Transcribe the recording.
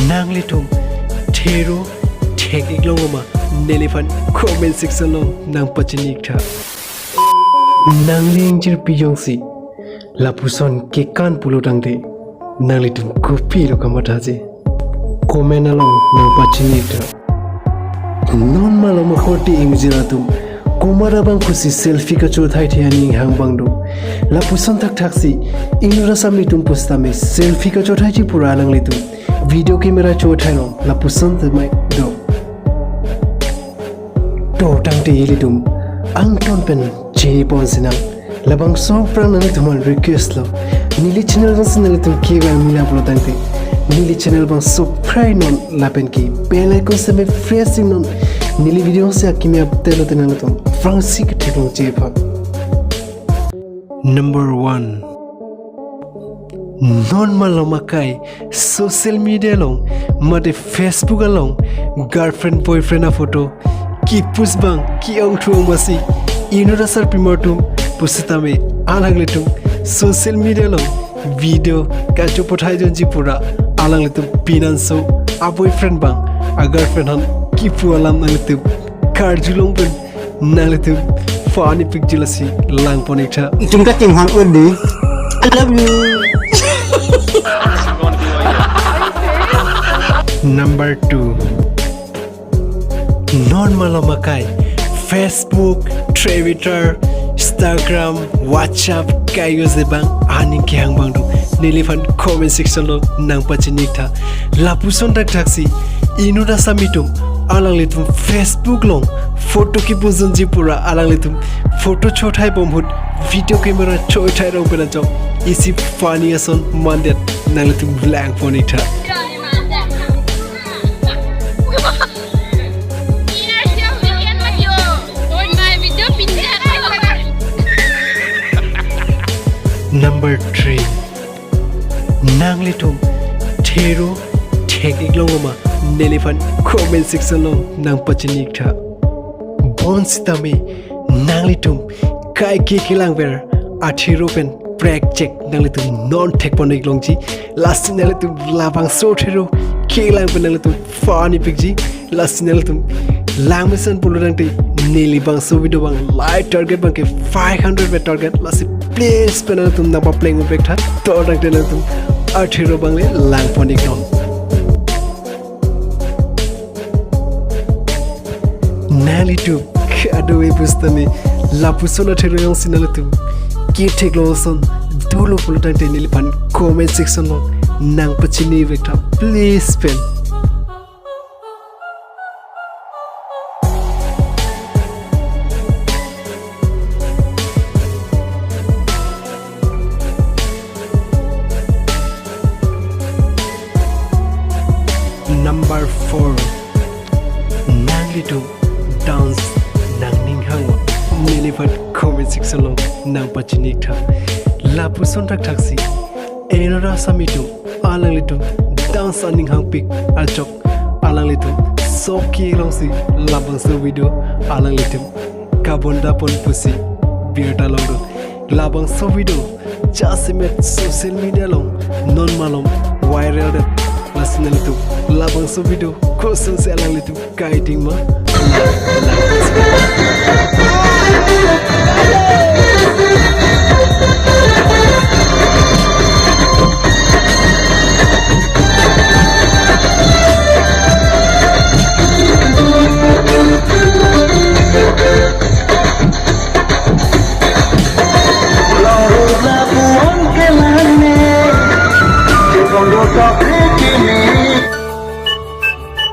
nang litum thero thek iglongoma nelifan comment section long nang pachinik tha nang lingjir piyongsi lapuson ke kan pulo dangde nang litum kopi lo kamata je comment along nang pachinik tha non malama khoti ingjiratum komara bang pusi selfie ka chothai thiani hang bangdo lapuson tak thaksi ingra samli tum pustame selfie ka chothai chi pura nang litum video camera chothai no lapuson mai do to tangte litum ang ton pen chini pon sinang labang so prang nang tuman request lo nili channel bang sinang litum ke ga mila plo tangte nili channel bang subscribe non lapen ki bell icon se me fresh non nili video se akimi update lo tenang litum Fransi ketilong jepa. Number 1. Non malamakai social media long mate Facebook along girlfriend boyfriend a photo ki pusbang ki outro masi inura sar primortum pusitame alangletum social media long video kacho pothai jonji pura alangletum pinanso a boyfriend bang a girlfriend han ki pualam nangletum karjulong pen nangletum funny picture lasi lang ponikta itum ka tim hang udi I love you. Number 2. Normal makai Facebook, Twitter, Instagram, WhatsApp kayo zebang aning ki hang bangdu nilifan comment section lo nang pachinik tha lapuson tak taksi inuda samitum alang litum Facebook long photo ki puzon ji pura alang litum photo chothai bomhut video camera chothai ro pera jong isi funny ason mandet nang litum blank ponik tha Number 3. Nang litum thero thek iglongoma nelifan comment section long nang pachinik tha bon sitame nang litum kai ke kelang ber athiro pen break check nang litum non thek ponik longji last nang litum labang so thero kelang pen nang litum funny picji last nang litum langmesan pulo dangte neli bangso video bang light target bang ke 500 bet target last please penal tum napa playing back tha to dang tenal tum athiro bangle lang ponik non nali tu kado e bustame lapusona thero yong sinal tum ki technoloson dulo pulo dang tenil pan comment section lo nang pachini back tha please pen Number 4. Nang litum dance nang ning hangwa nilifat comment section long nang pachinik tha lapuson tak taksi enora samitu alang litum dance aning hang pic alchok alang litum soki longsi labang so video alang litum kabonda pon pusi birta long labang so video jasimet social media long non malom viral dat Lasin itu labang so video koson se alang litu guiding ma Lalu labuan kelane, jong